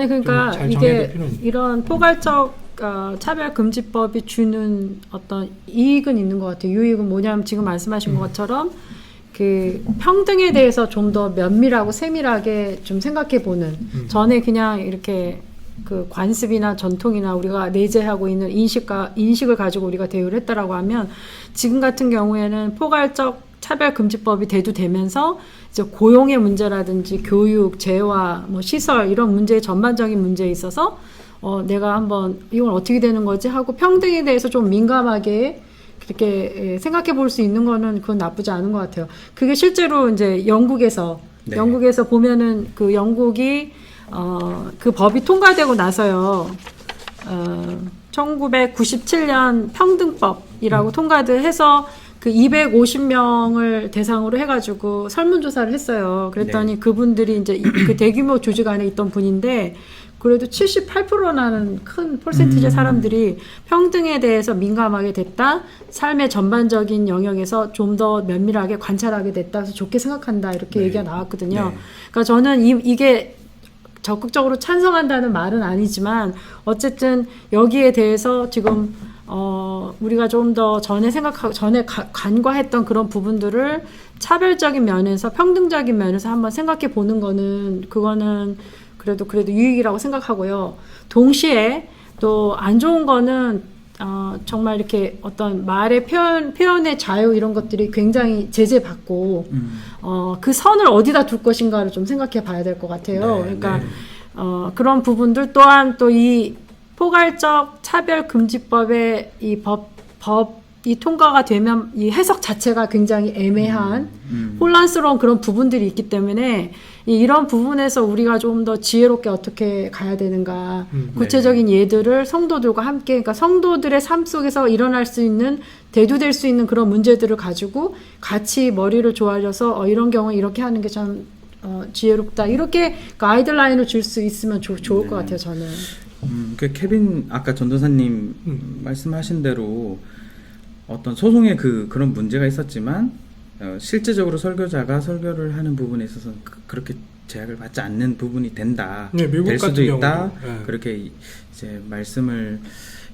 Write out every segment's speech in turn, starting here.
아니 그러니까 이게 이런 포괄적 차별금지법이 주는 어떤 이익은 있는 것 같아요. 유익은 뭐냐면 지금 말씀하신 것처럼 그 평등에 대해서 좀 더 면밀하고 세밀하게 좀 생각해 보는 전에 그냥 이렇게 그 관습이나 전통이나 우리가 내재하고 있는 인식을 가지고 우리가 대우를 했다라고 하면 지금 같은 경우에는 포괄적 차별금지법이 대두되면서 이제 고용의 문제라든지 교육, 재화, 뭐 시설 이런 문제의 전반적인 문제에 있어서 내가 한번 이건 어떻게 되는 거지 하고 평등에 대해서 좀 민감하게 그렇게 생각해 볼 수 있는 거는 그건 나쁘지 않은 것 같아요. 그게 실제로 이제 영국에서 보면은 그 영국이 그 법이 통과되고 나서요. 1997년 평등법이라고 통과해서 그 250명을 대상으로 해가지고 설문조사를 했어요. 그랬더니 그분들이 이제 그 대규모 조직 안에 있던 분인데 그래도 78%라는 큰 퍼센티지 사람들이 평등에 대해서 민감하게 됐다. 삶의 전반적인 영역에서 좀 더 면밀하게 관찰하게 됐다. 그래서 좋게 생각한다. 이렇게 얘기가 나왔거든요. 그러니까 저는 이게 적극적으로 찬성한다는 말은 아니지만 어쨌든 여기에 대해서 지금 우리가 좀 더 전에 간과했던 그런 부분들을 차별적인 면에서 평등적인 면에서 한번 생각해 보는 거는 그거는 그래도 유익이라고 생각하고요. 동시에 또 안 좋은 거는 정말 이렇게 어떤 말의 표현의 자유 이런 것들이 굉장히 제재받고 그 선을 어디다 둘 것인가를 좀 생각해 봐야 될 것 같아요. 그러니까 그런 부분들 또한 또 이 포괄적 차별금지법의 이 법이 통과가 되면 이 해석 자체가 굉장히 애매한 혼란스러운 그런 부분들이 있기 때문에 이런 부분에서 우리가 좀 더 지혜롭게 어떻게 가야 되는가 구체적인 예들을 성도들과 함께 그러니까 성도들의 삶 속에서 일어날 수 있는 대두될 수 있는 그런 문제들을 가지고 같이 머리를 조아려서 이런 경우에 이렇게 하는 게 참 지혜롭다 이렇게 가이드라인을 줄 수 있으면 좋을 것 같아요. 저는 그 케빈 아까 전도사님 말씀하신 대로 어떤 소송에 그런 문제가 있었지만 실제적으로 설교자가 설교를 하는 부분에 있어서는 그렇게 제약을 받지 않는 부분이 된다. 될 수도 있다. 그렇게 이제 말씀을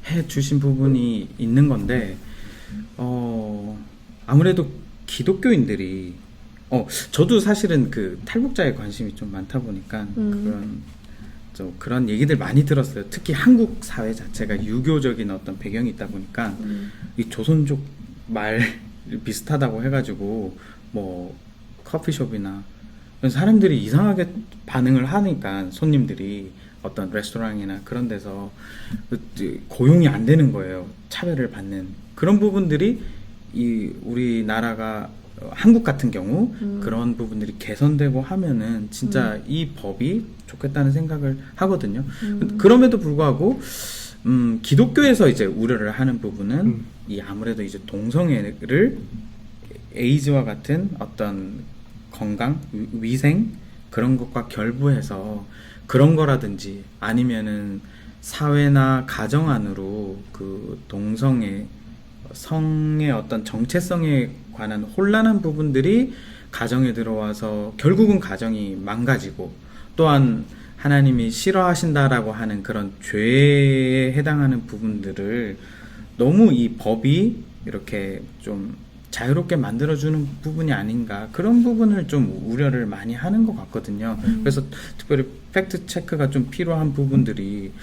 해 주신 부분이 있는 건데 아무래도 기독교인들이 저도 사실은 그 탈북자에 관심이 좀 많다 보니까 그런 얘기들 많이 들었어요. 특히 한국 사회 자체가 유교적인 어떤 배경이 있다 보니까 이 조선족 말 비슷하다고 해가지고 뭐 커피숍이나 사람들이 이상하게 반응을 하니까 손님들이 어떤 레스토랑이나 그런 데서 고용이 안 되는 거예요. 차별을 받는 그런 부분들이 우리나라가 한국 같은 경우 그런 부분들이 개선되고 하면은 진짜 이 법이 좋겠다는 생각을 하거든요. 그럼에도 불구하고 기독교에서 이제 우려를 하는 부분은 아무래도 이제 동성애를 에이즈와 같은 어떤 건강, 위생 그런 것과 결부해서 그런 거라든지 아니면은 사회나 가정 안으로 그 동성애 성의 어떤 정체성에 관한 혼란한 부분들이 가정에 들어와서 결국은 가정이 망가지고 또한 하나님이 싫어하신다라고 하는 그런 죄에 해당하는 부분들을 너무 이 법이 이렇게 좀 자유롭게 만들어주는 부분이 아닌가 그런 부분을 좀 우려를 많이 하는 것 같거든요. 그래서 특별히 팩트 체크가 좀 필요한 부분들이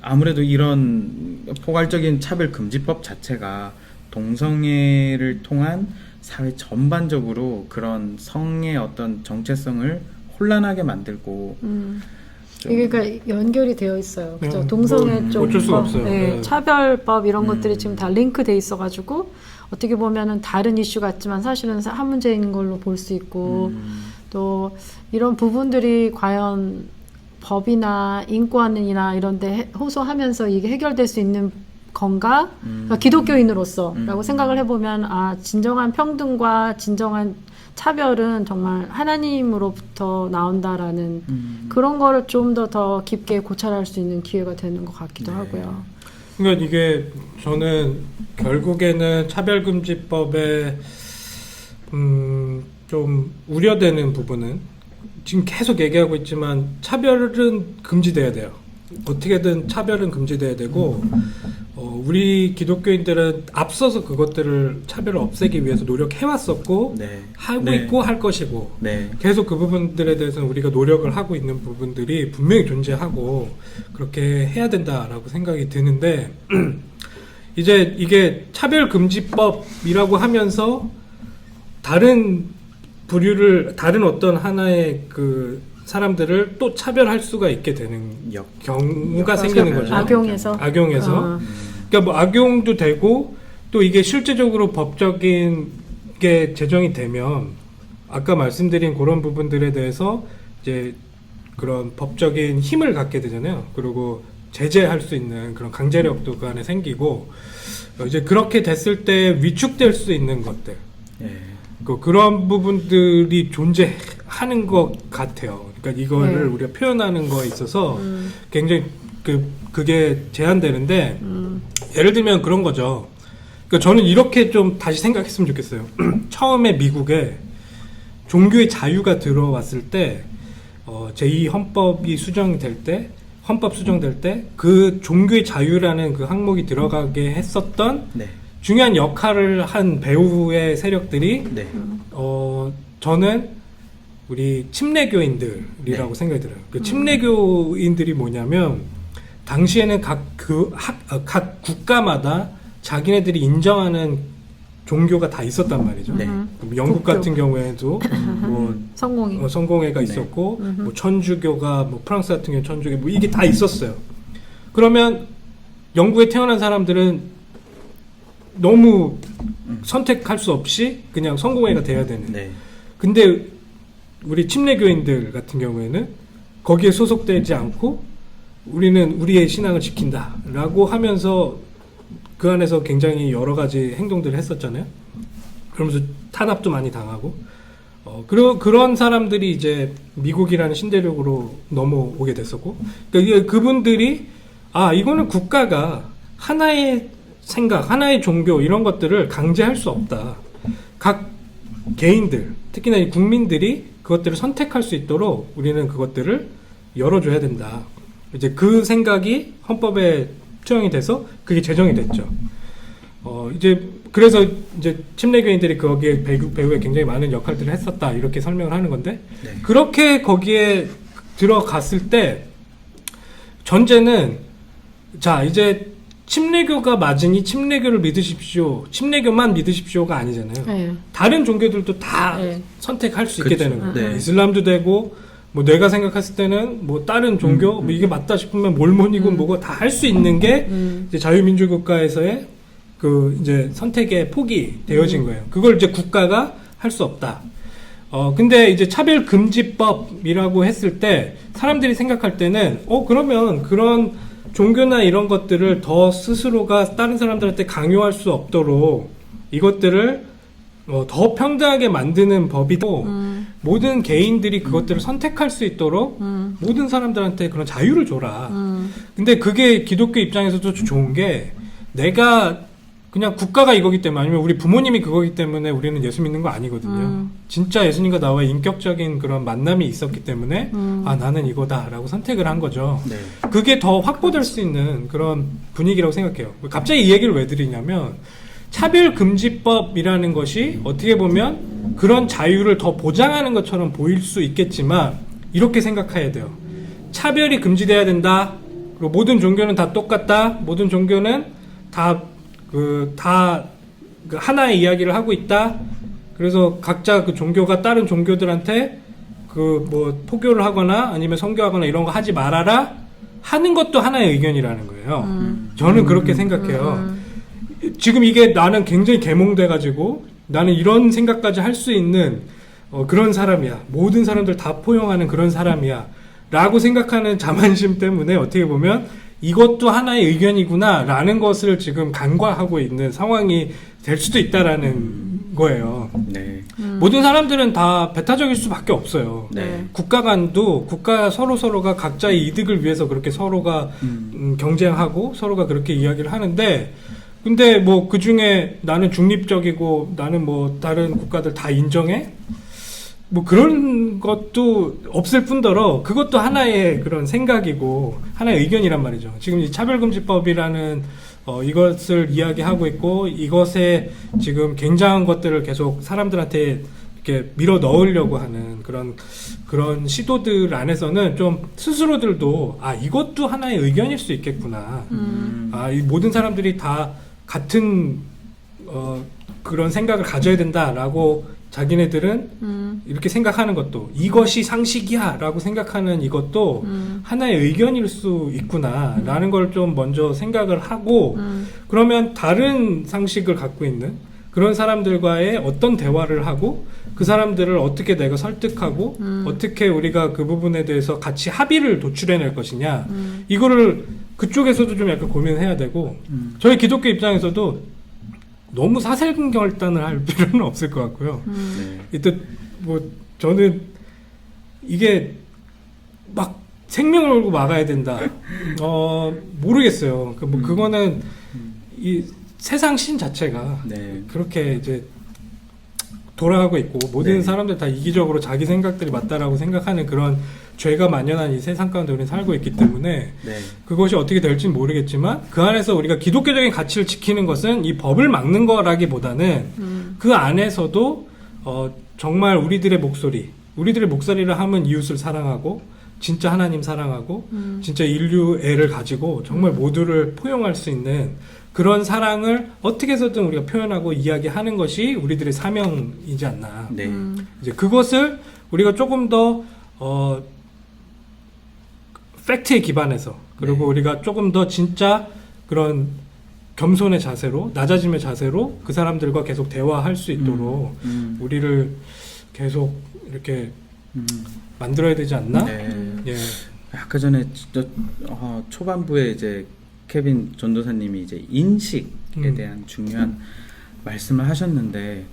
아무래도 이런 포괄적인 차별금지법 자체가 동성애를 통한 사회 전반적으로 그런 성의 어떤 정체성을 혼란하게 만들고 이게 그러니까 연결이 되어 있어요. 그죠? 동성애 쪽 어쩔 수가 없어요. 네, 차별법 이런 것들이 지금 다 링크돼 있어가지고 어떻게 보면은 다른 이슈 같지만 사실은 한 문제인 걸로 볼 수 있고 또 이런 부분들이 과연 법이나 인권이나 이런 데 호소하면서 이게 해결될 수 있는 건가? 그러니까 기독교인으로서라고 생각을 해보면 진정한 평등과 진정한 차별은 정말 하나님으로부터 나온다라는 그런 거를 좀 더 깊게 고찰할 수 있는 기회가 되는 것 같기도 하고요. 그러니까 이게 저는 결국에는 차별금지법에 좀 우려되는 부분은 지금 계속 얘기하고 있지만 차별은 금지돼야 돼요. 어떻게든 차별은 금지돼야 되고 우리 기독교인들은 앞서서 그것들을 차별을 없애기 위해서 노력해왔었고 네. 하고 네. 있고 할 것이고 네. 계속 그 부분들에 대해서는 우리가 노력을 하고 있는 부분들이 분명히 존재하고 그렇게 해야 된다라고 생각이 드는데 이제 이게 차별금지법이라고 하면서 다른 부류를 다른 어떤 하나의 그 사람들을 또 차별할 수가 있게 되는 경우가 생기는 거죠. 악용해서. 악용해서. 그러니까 뭐 악용도 되고 또 이게 실제적으로 법적인 게 제정이 되면 아까 말씀드린 그런 부분들에 대해서 이제 그런 법적인 힘을 갖게 되잖아요. 그리고 제재할 수 있는 그런 강제력도 그 안에 생기고 이제 그렇게 됐을 때 위축될 수 있는 것들. 네. 그런 부분들이 존재하는 것 같아요. 그러니까 이거를 우리가 표현하는 거에 있어서 굉장히 그게 제한되는데 예를 들면 그런 거죠. 그러니까 저는 이렇게 좀 다시 생각했으면 좋겠어요. 처음에 미국에 종교의 자유가 들어왔을 때 제2 헌법이 수정될 때 헌법 수정될 때 그 종교의 자유라는 그 항목이 들어가게 했었던 네. 중요한 역할을 한 배후의 세력들이 네. 저는 우리 침례교인들이라고 네. 생각이 들어요. 그 침례교인들이 뭐냐면 당시에는 각 국가마다 자기네들이 인정하는 종교가 다 있었단 말이죠. 네. 영국 국교. 같은 경우에도 뭐 성공이. 성공회가 네. 있었고 뭐 천주교가 뭐 프랑스 같은 경우 천주교 뭐 이게 다 있었어요. 그러면 영국에 태어난 사람들은 너무 선택할 수 없이 그냥 성공회가 돼야 되는. 네. 근데 우리 침례교인들 같은 경우에는 거기에 소속되지 않고 우리는 우리의 신앙을 지킨다라고 하면서 그 안에서 굉장히 여러 가지 행동들을 했었잖아요. 그러면서 탄압도 많이 당하고 그런 사람들이 이제 미국이라는 신대륙으로 넘어오게 됐었고 그러니까 그분들이 이거는 국가가 하나의 생각, 하나의 종교 이런 것들을 강제할 수 없다. 각 개인들, 특히나 이 국민들이 그것들을 선택할 수 있도록 우리는 그것들을 열어줘야 된다. 이제 그 생각이 헌법에 투영이 돼서 그게 제정이 됐죠. 이제 그래서 이제 침례교인들이 거기에 배후에 굉장히 많은 역할들을 했었다 이렇게 설명을 하는 건데 네. 그렇게 거기에 들어갔을 때 전제는 자 이제 침례교가 맞으니 침례교를 믿으십시오. 침례교만 믿으십시오가 아니잖아요. 네. 다른 종교들도 다 네. 선택할 수 있게 그쵸. 되는 거예요. 네. 이슬람도 되고 뭐 내가 생각했을 때는 뭐 다른 종교 뭐 이게 맞다 싶으면 몰몬이고 뭐고 다 할 수 있는 게 이제 자유민주 국가에서의 그 이제 선택의 폭이 되어진 거예요. 그걸 이제 국가가 할 수 없다. 근데 이제 차별금지법이라고 했을 때 사람들이 생각할 때는 그러면 그런 종교나 이런 것들을 더 스스로가 다른 사람들한테 강요할 수 없도록 이것들을 더 평등하게 만드는 법이고 모든 개인들이 그것들을 선택할 수 있도록 모든 사람들한테 그런 자유를 줘라. 근데 그게 기독교 입장에서도 좋은 게 내가 그냥 국가가 이거기 때문에 아니면 우리 부모님이 그거기 때문에 우리는 예수 믿는 거 아니거든요. 진짜 예수님과 나와의 인격적인 그런 만남이 있었기 때문에 나는 이거다라고 선택을 한 거죠. 네. 그게 더 확보될 수 있는 그런 분위기라고 생각해요. 갑자기 이 얘기를 왜 드리냐면 차별금지법이라는 것이 어떻게 보면 그런 자유를 더 보장하는 것처럼 보일 수 있겠지만 이렇게 생각해야 돼요. 차별이 금지돼야 된다. 그리고 모든 종교는 다 똑같다. 모든 종교는 다 하나의 이야기를 하고 있다. 그래서 각자 그 종교가 다른 종교들한테 그 뭐 포교를 하거나 아니면 선교하거나 이런 거 하지 말아라 하는 것도 하나의 의견이라는 거예요. 저는 그렇게 생각해요. 지금 이게 나는 굉장히 계몽돼가지고 나는 이런 생각까지 할 수 있는 그런 사람이야. 모든 사람들 다 포용하는 그런 사람이야. 라고 생각하는 자만심 때문에 어떻게 보면 이것도 하나의 의견이구나 라는 것을 지금 간과하고 있는 상황이 될 수도 있다라는 거예요. 네. 모든 사람들은 다 배타적일 수밖에 없어요. 네. 국가 간도 국가 서로가 각자의 이득을 위해서 그렇게 서로가 경쟁하고 서로가 그렇게 이야기를 하는데 근데 뭐 그 중에 나는 중립적이고 나는 뭐 다른 국가들 다 인정해? 뭐 그런 것도 없을 뿐더러 그것도 하나의 그런 생각이고 하나의 의견이란 말이죠. 지금 이 차별금지법이라는 이것을 이야기하고 있고 이것에 지금 굉장한 것들을 계속 사람들한테 이렇게 밀어 넣으려고 하는 그런 시도들 안에서는 좀 스스로들도 이것도 하나의 의견일 수 있겠구나. 이 모든 사람들이 다 같은 그런 생각을 가져야 된다라고 자기네들은 이렇게 생각하는 것도 이것이 상식이야 라고 생각하는 이것도 하나의 의견일 수 있구나 라는 걸 좀 먼저 생각을 하고 그러면 다른 상식을 갖고 있는 그런 사람들과의 어떤 대화를 하고 그 사람들을 어떻게 내가 설득하고 어떻게 우리가 그 부분에 대해서 같이 합의를 도출해낼 것이냐 이거를 그쪽에서도 좀 약간 고민해야 되고 저희 기독교 입장에서도 너무 사생결단을 할 필요는 없을 것 같고요. 이때 뭐 저는 이게 막 생명을 걸고 막아야 된다. 모르겠어요. 그거는 이 세상 신 자체가 네. 그렇게 이제 돌아가고 있고 모든 네. 사람들 다 이기적으로 자기 생각들이 맞다라고 생각하는 그런 죄가 만연한 이 세상 가운데 우리는 살고 있기 때문에 네. 그것이 어떻게 될지는 모르겠지만 그 안에서 우리가 기독교적인 가치를 지키는 것은 이 법을 막는 거라기보다는 그 안에서도 정말 우리들의 목소리를 하면 이웃을 사랑하고 진짜 하나님 사랑하고 진짜 인류애를 가지고 정말 모두를 포용할 수 있는 그런 사랑을 어떻게 해서든 우리가 표현하고 이야기하는 것이 우리들의 사명이지 않나. 네. 이제 그것을 우리가 조금 더 팩트에 기반해서 그리고 네. 우리가 조금 더 진짜 그런 겸손의 자세로 낮아짐의 자세로 그 사람들과 계속 대화할 수 있도록 우리를 계속 이렇게 만들어야 되지 않나? 네. 예. 아까 전에 진짜 초반부에 이제 케빈 전도사님이 이제 인식에 대한 중요한 말씀을 하셨는데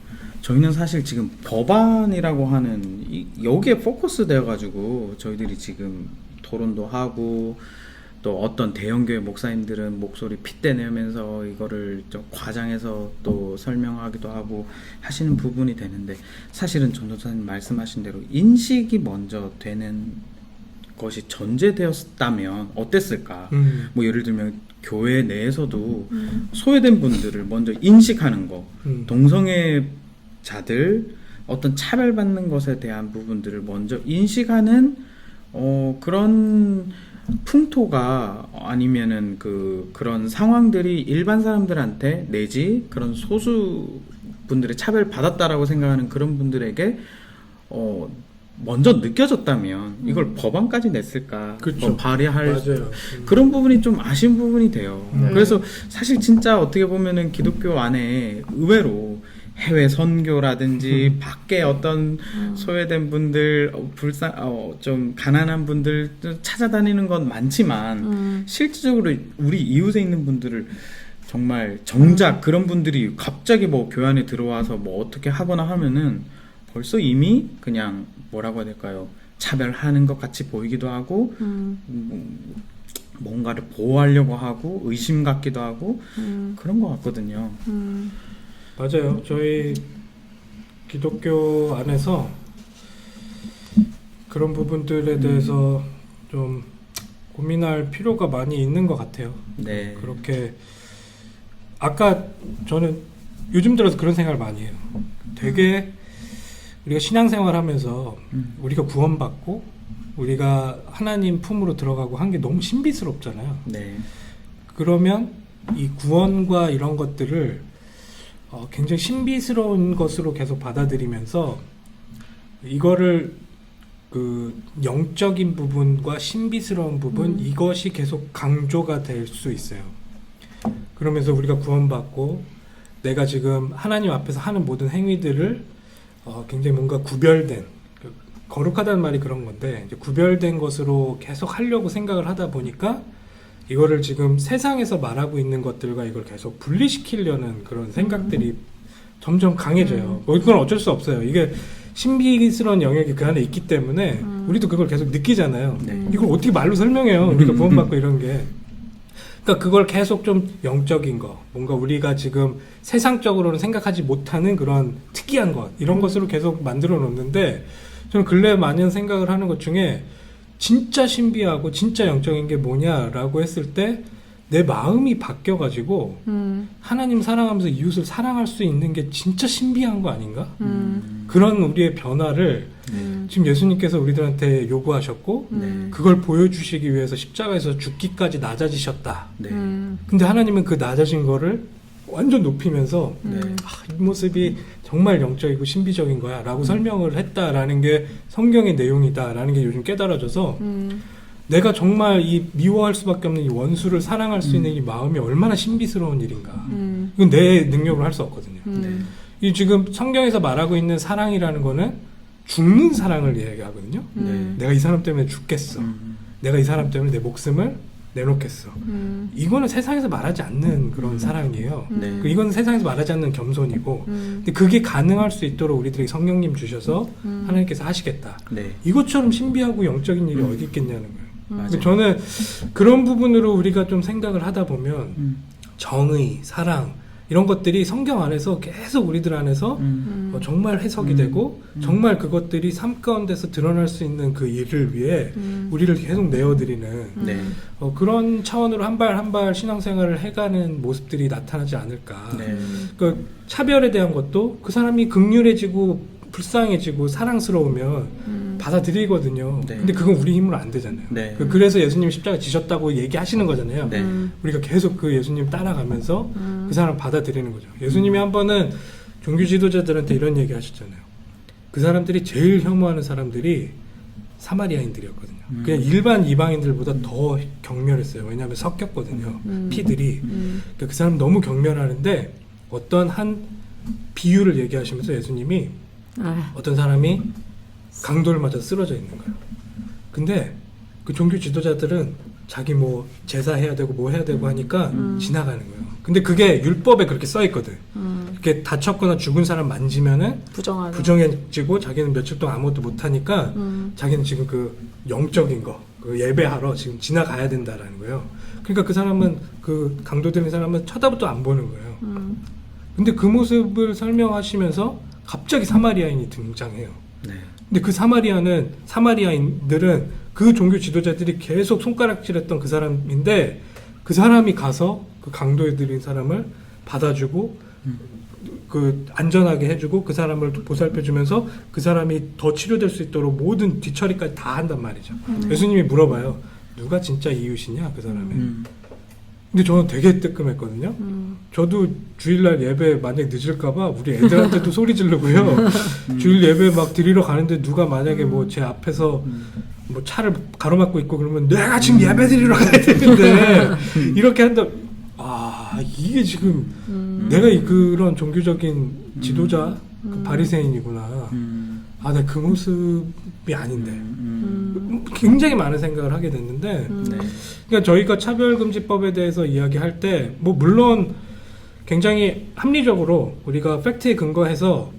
저희는 사실 지금 법안이라고 하는 여기에 포커스 되어 가지고 저희들이 지금 토론도 하고 또 어떤 대형교회 목사님들은 목소리 핏대내면서 이거를 좀 과장해서 또 설명하기도 하고 하시는 부분이 되는데 사실은 전도사님 말씀하신 대로 인식이 먼저 되는 것이 전제되었다면 어땠을까? 뭐 예를 들면 교회 내에서도 소외된 분들을 먼저 인식하는 거, 동성애자들 어떤 차별받는 것에 대한 부분들을 먼저 인식하는 그런 풍토가 아니면은 그런 상황들이 일반 사람들한테 내지 그런 소수 분들의 차별 받았다라고 생각하는 그런 분들에게 먼저 느껴졌다면 이걸 법안까지 냈을까? 그쵸. 발의할 맞아요. 그런 부분이 좀 아쉬운 부분이 돼요. 네. 그래서 사실 진짜 어떻게 보면은 기독교 안에 의외로 해외 선교라든지 밖에 어떤 소외된 분들, 좀 가난한 분들 찾아다니는 건 많지만 실질적으로 우리 이웃에 있는 분들을 정말 정작 그런 분들이 갑자기 뭐 교회 안에 들어와서 뭐 어떻게 하거나 하면은 벌써 이미 그냥 뭐라고 해야 될까요? 차별하는 것 같이 보이기도 하고 뭔가를 보호하려고 하고 의심 갖기도 하고 그런 것 같거든요. 맞아요. 저희 기독교 안에서 그런 부분들에 대해서 좀 고민할 필요가 많이 있는 것 같아요. 네. 그렇게 아까 저는 요즘 들어서 그런 생각을 많이 해요. 되게 우리가 신앙생활하면서 우리가 구원받고 우리가 하나님 품으로 들어가고 한 게 너무 신비스럽잖아요. 네. 그러면 이 구원과 이런 것들을 굉장히 신비스러운 것으로 계속 받아들이면서 이거를 그 영적인 부분과 신비스러운 부분 이것이 계속 강조가 될 수 있어요. 그러면서 우리가 구원받고 내가 지금 하나님 앞에서 하는 모든 행위들을 굉장히 뭔가 구별된 거룩하다는 말이 그런 건데 이제 구별된 것으로 계속 하려고 생각을 하다 보니까 이거를 지금 세상에서 말하고 있는 것들과 이걸 계속 분리시키려는 그런 생각들이 점점 강해져요. 뭐 이건 어쩔 수 없어요. 이게 신비스러운 영역이 그 안에 있기 때문에 우리도 그걸 계속 느끼잖아요. 네. 이걸 어떻게 말로 설명해요? 우리가 구원받고 이런 게. 그러니까 그걸 계속 좀 영적인 거, 뭔가 우리가 지금 세상적으로는 생각하지 못하는 그런 특이한 것, 이런 것으로 계속 만들어 놓는데, 저는 근래 많은 생각을 하는 것 중에 진짜 신비하고 진짜 영적인 게 뭐냐라고 했을 때 내 마음이 바뀌어가지고 하나님 사랑하면서 이웃을 사랑할 수 있는 게 진짜 신비한 거 아닌가? 그런 우리의 변화를 지금 예수님께서 우리들한테 요구하셨고 그걸 보여주시기 위해서 십자가에서 죽기까지 낮아지셨다. 네. 근데 하나님은 그 낮아진 거를 완전 높이면서 이 모습이 정말 영적이고 신비적인 거야 라고 설명을 했다라는 게 성경의 내용이다라는 게 요즘 깨달아져서 내가 정말 이 미워할 수밖에 없는 이 원수를 사랑할 수 있는 이 마음이 얼마나 신비스러운 일인가. 이건 내 능력으로 할 수 없거든요. 이 지금 성경에서 말하고 있는 사랑이라는 거는 죽는 사랑을 이야기하거든요. 내가 이 사람 때문에 죽겠어. 내가 이 사람 때문에 내 목숨을 내놓겠어. 이거는 세상에서 말하지 않는 그런 사랑이에요. 이건 세상에서 말하지 않는 겸손이고, 근데 그게 가능할 수 있도록 우리들에게 성령님 주셔서 하나님께서 하시겠다. 네. 이것처럼 신비하고 영적인 일이 어디 있겠냐는 거예요. 맞아요. 저는 그런 부분으로 우리가 좀 생각을 하다 보면 정의, 사랑 이런 것들이 성경 안에서 계속 우리들 안에서 정말 해석이 되고 정말 그것들이 삶 가운데서 드러날 수 있는 그 일을 위해 우리를 계속 내어드리는 네. 그런 차원으로 한 발 한 발 신앙생활을 해가는 모습들이 나타나지 않을까. 네. 그 차별에 대한 것도 그 사람이 극률해지고 불쌍해지고 사랑스러우면 받아들이거든요. 네. 근데 그건 우리 힘으로 안 되잖아요. 네. 그래서 예수님 십자가 지셨다고 얘기하시는 거잖아요. 네. 우리가 계속 그 예수님 따라가면서 그 사람 받아들이는 거죠. 예수님이 한 번은 종교 지도자들한테 이런 얘기 하셨잖아요. 그 사람들이 제일 혐오하는 사람들이 사마리아인들이었거든요. 그냥 일반 이방인들보다 더 경멸했어요. 왜냐하면 섞였거든요. 피들이. 그러니까 그 사람 너무 경멸하는데 어떤 한 비유를 얘기하시면서 예수님이 어떤 사람이 강도를 맞아 쓰러져 있는 거예요. 근데 그 종교 지도자들은 자기 뭐 제사해야 되고 뭐 해야 되고 하니까 지나가는 거예요. 근데 그게 율법에 그렇게 써 있거든. 이렇게 다쳤거나 죽은 사람 만지면은 부정해지고 자기는 며칠 동안 아무것도 못 하니까 자기는 지금 그 영적인 거, 그 예배하러 지금 지나가야 된다라는 거예요. 그러니까 그 사람은 그 강도 들린 사람은 쳐다보도 안 보는 거예요. 근데 그 모습을 설명하시면서 갑자기 사마리아인이 등장해요. 네. 근데 그 사마리아인들은 그 종교 지도자들이 계속 손가락질했던 그 사람인데 그 사람이 가서 그 강도에 들인 사람을 받아주고 그 안전하게 해주고 그 사람을 보살펴주면서 그 사람이 더 치료될 수 있도록 모든 뒤처리까지 다 한단 말이죠. 예수님이 물어봐요. 누가 진짜 이웃이냐 그 사람의. 근데 저는 되게 뜨끔했거든요. 저도 주일날 예배 만약에 늦을까봐 우리 애들한테도 소리 지르고요. 주일 예배 막 드리러 가는데 누가 만약에 뭐 제 앞에서 뭐 차를 가로막고 있고 그러면 내가 지금 예배 드리러 가야 되는데 이렇게 한다. 아 이게 지금 내가 그런 종교적인 지도자 그 바리새인이구나. 아, 나 그 모습이 아닌데. 굉장히 많은 생각을 하게 됐는데, 네. 그러니까 저희가 차별금지법에 대해서 이야기할 때, 뭐, 물론 굉장히 합리적으로 우리가 팩트에 근거해서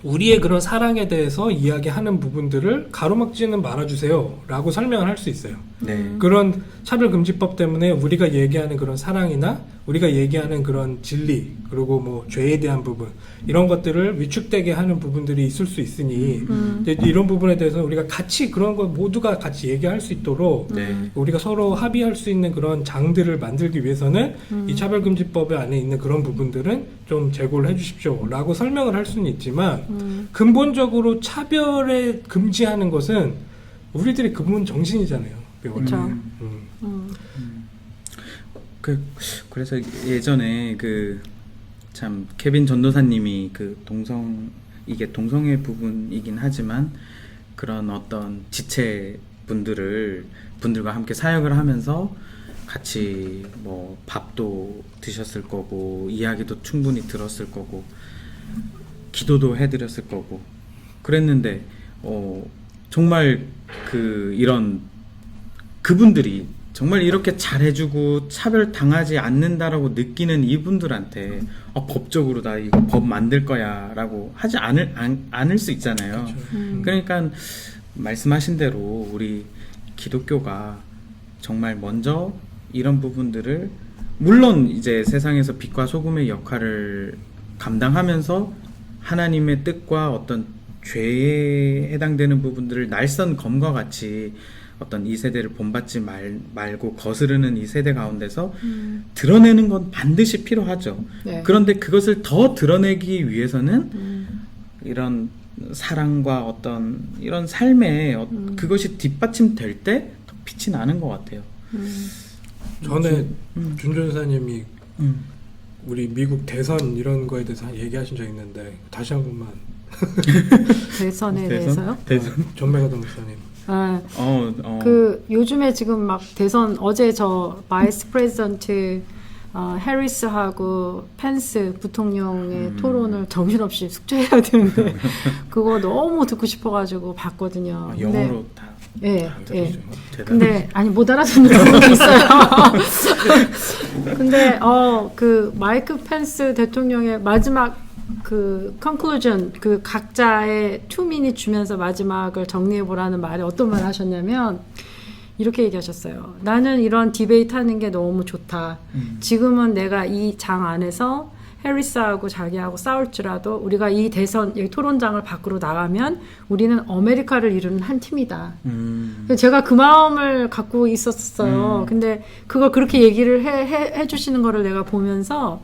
우리의 그런 사랑에 대해서 이야기하는 부분들을 가로막지는 말아주세요 라고 설명을 할 수 있어요. 네. 그런 차별금지법 때문에 우리가 얘기하는 그런 사랑이나 우리가 얘기하는 그런 진리 그리고 뭐 죄에 대한 부분 이런 것들을 위축되게 하는 부분들이 있을 수 있으니 이제 이런 부분에 대해서 우리가 같이 그런 거 모두가 같이 얘기할 수 있도록 네. 우리가 서로 합의할 수 있는 그런 장들을 만들기 위해서는 이 차별금지법 안에 있는 그런 부분들은 좀 제고를 해주십시오 라고 설명을 할 수는 있지만 근본적으로 차별에 금지하는 것은 우리들의 근본 정신이잖아요. 그렇죠. 그래서 예전에 참 케빈 전도사님이 이게 동성애 부분이긴 하지만 그런 어떤 분들과 함께 사역을 하면서 같이 뭐 밥도 드셨을 거고 이야기도 충분히 들었을 거고 기도도 해드렸을 거고 그랬는데 정말 그분들이 정말 이렇게 잘해주고 차별당하지 않는다라고 느끼는 이분들한테 법적으로 나 이거 법 만들 거야 라고 하지 않을 수 있잖아요. 그러니까 말씀하신 대로 우리 기독교가 정말 먼저 이런 부분들을 물론 이제 세상에서 빛과 소금의 역할을 감당하면서 하나님의 뜻과 어떤 죄에 해당되는 부분들을 날선 검과 같이 어떤 이 세대를 본받지 말고 거스르는 이 세대 가운데서 드러내는 건 반드시 필요하죠. 네. 그런데 그것을 더 드러내기 위해서는 이런 사랑과 어떤 이런 삶에 그것이 뒷받침될 때 더 빛이 나는 것 같아요. 전에 준 전사님이 우리 미국 대선 이런 거에 대해서 얘기하신 적 있는데 다시 한 번만. 대선에 대해서요? 대선? 전매가도 목사님. 아, 그 요즘에 지금 막 대선 어제 저 바이스 프레지던트 해리스하고 펜스 부통령의 토론을 정신없이 숙제해야 되는데 그거 너무 듣고 싶어가지고 봤거든요. 영어로 다. 예, 예. 대단히. 근데 아니 못 알아듣는 부분도 있어요. 근데 그 마이크 펜스 대통령의 마지막 그 conclusion 그 각자의 2미닛 주면서 마지막을 정리해 보라는 말에 어떤 말 하셨냐면 이렇게 얘기하셨어요. 나는 이런 디베이트 하는 게 너무 좋다. 지금은 내가 이 장 안에서 해리스하고 자기하고 싸울지라도 우리가 이 대선 이 토론장을 밖으로 나가면 우리는 아메리카를 이루는 한 팀이다. 제가 그 마음을 갖고 있었어요. 근데 그걸 그렇게 얘기를 해 주시는 거를 내가 보면서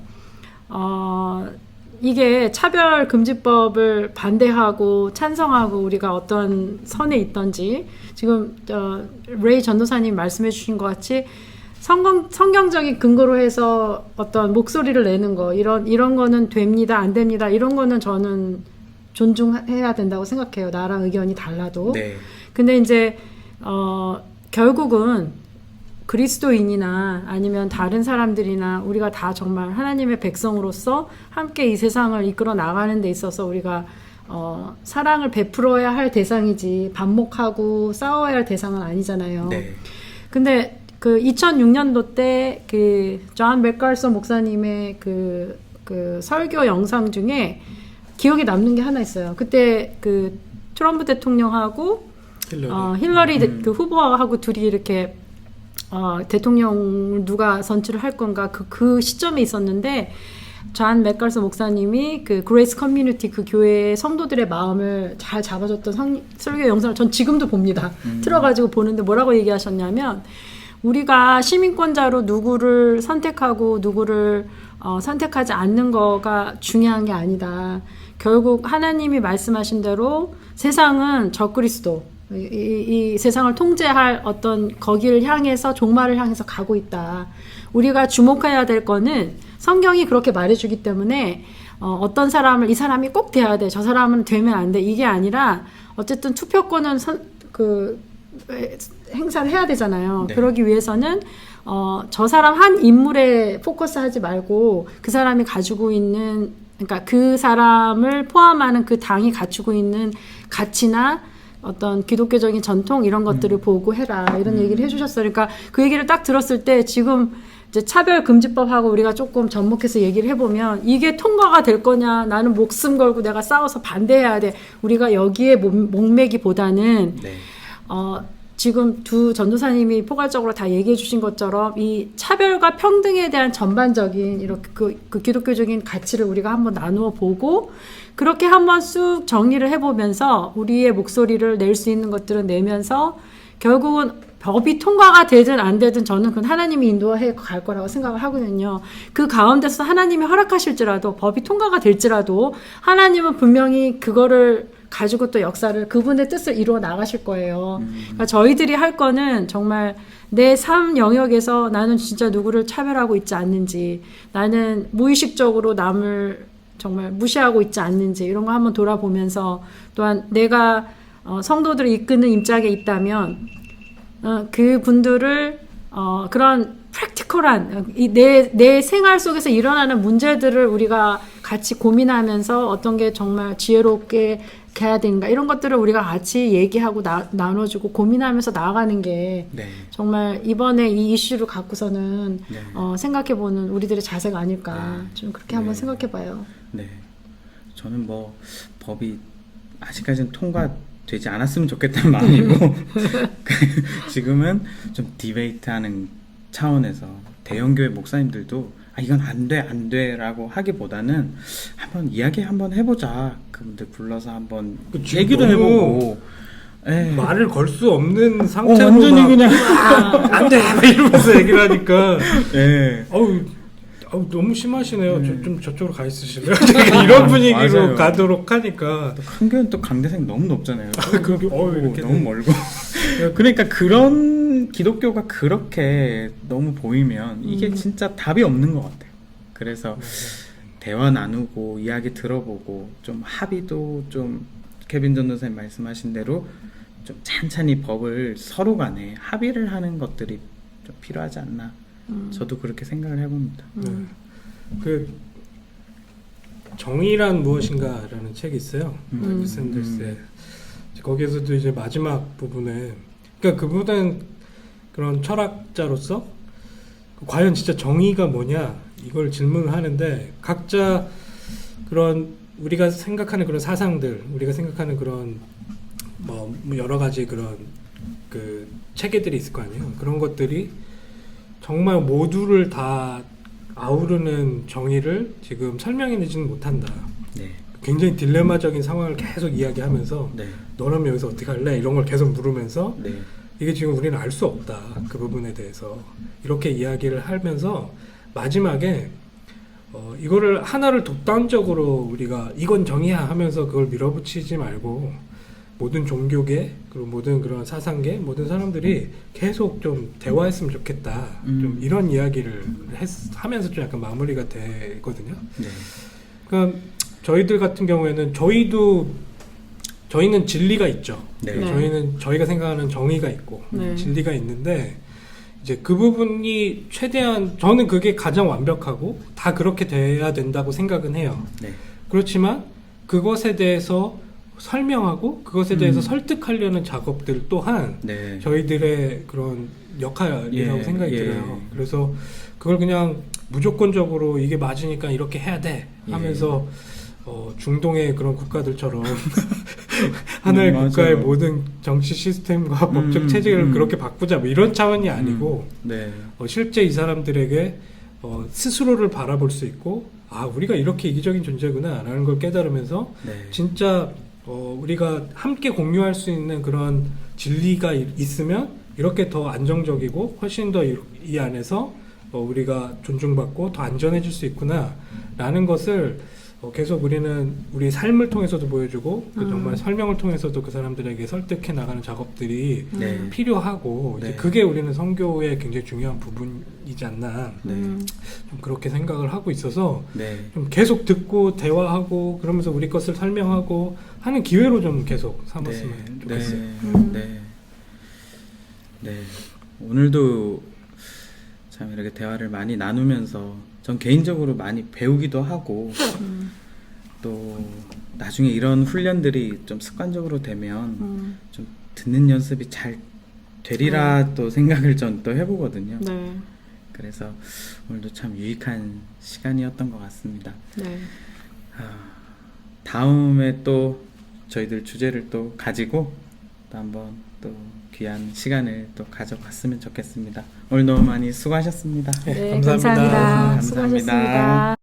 이게 차별금지법을 반대하고 찬성하고 우리가 어떤 선에 있던지 지금 레이 전도사님 말씀해 주신 것 같이 성경적인 근거로 해서 어떤 목소리를 내는 거 이런 거는 됩니다 안 됩니다 이런 거는 저는 존중해야 된다고 생각해요. 나랑 의견이 달라도. 네. 근데 이제 결국은 그리스도인이나 아니면 다른 사람들이나 우리가 다 정말 하나님의 백성으로서 함께 이 세상을 이끌어 나가는 데 있어서 우리가 사랑을 베풀어야 할 대상이지 반목하고 싸워야 할 대상은 아니잖아요. 네. 근데 그 2006년도 때 그 존 맥갈서 목사님의 그 설교 영상 중에 기억에 남는 게 하나 있어요. 그때 그 트럼프 대통령하고 힐러리 그 후보하고 둘이 이렇게 대통령 누가 선출을 할 건가 그 시점에 있었는데 존 맥갈서 목사님이 그 그레이스 커뮤니티 그 교회의 성도들의 마음을 잘 잡아줬던 설교 영상을 전 지금도 봅니다. 틀어가지고 보는데 뭐라고 얘기하셨냐면 우리가 시민권자로 누구를 선택하고 누구를 선택하지 않는 거가 중요한 게 아니다. 결국 하나님이 말씀하신 대로 세상은 적그리스도 이 세상을 통제할 어떤 거기를 향해서 종말을 향해서 가고 있다. 우리가 주목해야 될 거는 성경이 그렇게 말해주기 때문에 어떤 사람을 이 사람이 꼭 돼야 돼. 저 사람은 되면 안 돼. 이게 아니라 어쨌든 투표권은 행사를 해야 되잖아요. 네. 그러기 위해서는 저 사람 한 인물에 포커스하지 말고 그 사람이 가지고 있는 그러니까 그 사람을 포함하는 그 당이 갖추고 있는 가치나 어떤 기독교적인 전통 이런 것들을 보고 해라 이런 얘기를 해주셨어요. 그러니까 그 얘기를 딱 들었을 때 지금 이제 차별금지법하고 우리가 조금 접목해서 얘기를 해보면 이게 통과가 될 거냐 나는 목숨 걸고 내가 싸워서 반대해야 돼. 우리가 여기에 목매기보다는 네. 지금 두 전도사님이 포괄적으로 다 얘기해 주신 것처럼 이 차별과 평등에 대한 전반적인 이렇게 그 기독교적인 가치를 우리가 한번 나누어 보고 그렇게 한번 쑥 정리를 해보면서 우리의 목소리를 낼 수 있는 것들은 내면서 결국은 법이 통과가 되든 안 되든 저는 그건 하나님이 인도해 갈 거라고 생각을 하거든요. 그 가운데서 하나님이 허락하실지라도 법이 통과가 될지라도 하나님은 분명히 그거를 가지고 또 역사를 그분의 뜻을 이루어 나가실 거예요. 그러니까 저희들이 할 거는 정말 내 삶 영역에서 나는 진짜 누구를 차별하고 있지 않는지 나는 무의식적으로 남을 정말 무시하고 있지 않는지 이런 거 한번 돌아보면서 또한 내가 성도들을 이끄는 임짝에 있다면 그 분들을 그런 프랙티컬한 내 생활 속에서 일어나는 문제들을 우리가 같이 고민하면서 어떤 게 정말 지혜롭게 해야 되는가 이런 것들을 우리가 같이 얘기하고 나눠주고 고민하면서 나아가는 게 네. 정말 이번에 이 이슈를 갖고서는 네. 생각해보는 우리들의 자세가 아닐까 네. 좀 그렇게 한번 네. 생각해봐요. 네. 저는 뭐 법이 아직까지는 통과되지 않았으면 좋겠다는 마음이고 지금은 좀 디베이트하는 차원에서 대형교회 목사님들도 이건 안 돼라고 하기보다는 한번 이야기 한번 해보자. 그분들 불러서 한번 그치, 얘기도 너무 해보고. 예. 말을 걸 수 없는 상태로 완전히 막 그냥 안돼 이러면서 얘기를 하니까 예. 어우 너무 심하시네요. 좀 저쪽으로 가 있으실래요? 이런 분위기로 맞아요. 가도록 하니까 큰 교회는 또 강대생 너무 높잖아요. 이렇게 너무 멀고. 그러니까 그런 기독교가 그렇게 너무 보이면 이게 진짜 답이 없는 것 같아요. 그래서 대화 나누고 이야기 들어보고 좀 합의도 좀 케빈 전도사님 말씀하신 대로 좀 찬찬히 법을 서로 간에 합의를 하는 것들이 좀 필요하지 않나. 저도 그렇게 생각을 해봅니다. 그 정의란 무엇인가라는 책이 있어요. 마이클 샌더스의. 거기에서도 이제 마지막 부분에 그러니까 그분은 그런 철학자로서 과연 진짜 정의가 뭐냐 이걸 질문을 하는데 각자 그런 우리가 생각하는 그런 사상들, 우리가 생각하는 그런 뭐 여러 가지 그런 그 체계들이 있을 거 아니에요. 그런 것들이 정말 모두를 다 아우르는 정의를 지금 설명해내지는 못한다. 네. 굉장히 딜레마적인 상황을 계속 이야기하면서 네. 너라면 여기서 어떻게 할래? 이런 걸 계속 물으면서 네. 이게 지금 우리는 알 수 없다. 그 부분에 대해서 이렇게 이야기를 하면서 마지막에 이거를 하나를 독단적으로 우리가 이건 정의야 하면서 그걸 밀어붙이지 말고 모든 종교계 그리고 모든 그런 사상계 모든 사람들이 계속 좀 대화했으면 좋겠다. 좀 이런 이야기를 하면서 좀 약간 마무리가 되거든요. 네. 그러니까 저희들 같은 경우에는 저희는 진리가 있죠. 네. 네. 저희는 저희가 생각하는 정의가 있고 네. 진리가 있는데 이제 그 부분이 최대한 저는 그게 가장 완벽하고 다 그렇게 돼야 된다고 생각은 해요. 네. 그렇지만 그것에 대해서 설명하고 그것에 대해서 설득하려는 작업들 또한 네. 저희들의 그런 역할이라고 예, 생각이 예. 들어요. 그래서 그걸 그냥 무조건적으로 이게 맞으니까 이렇게 해야 돼 하면서 중동의 그런 국가들처럼 하나의 맞아요. 국가의 모든 정치 시스템과 법적 체제를 그렇게 바꾸자 뭐 이런 차원이 아니고 네. 실제 이 사람들에게 스스로를 바라볼 수 있고 우리가 이렇게 이기적인 존재구나 라는 걸 깨달으면서 네. 진짜 우리가 함께 공유할 수 있는 그런 진리가 있으면 이렇게 더 안정적이고 훨씬 더 이 안에서 우리가 존중받고 더 안전해질 수 있구나 라는 것을 계속 우리는 우리 삶을 통해서도 보여주고 정말 설명을 통해서도 그 사람들에게 설득해 나가는 작업들이 네. 필요하고 네. 이제 그게 우리는 선교의 굉장히 중요한 부분이지 않나 네. 좀 그렇게 생각을 하고 있어서 네. 좀 계속 듣고 대화하고 그러면서 우리 것을 설명하고 하는 기회로 좀 계속 삼았으면 좋겠어요. 네. 네. 오늘도 참 이렇게 대화를 많이 나누면서 전 개인적으로 많이 배우기도 하고 또 나중에 이런 훈련들이 좀 습관적으로 되면 좀 듣는 연습이 잘 되리라 또 생각을 전 또 해보거든요. 네. 그래서 오늘도 참 유익한 시간이었던 것 같습니다. 네. 다음에 또 저희들 주제를 또 가지고 또 한번 또 귀한 시간을 또 가져봤으면 좋겠습니다. 오늘 너무 많이 수고하셨습니다. 네, 네, 감사합니다. 감사합니다. 감사합니다. 수고하셨습니다.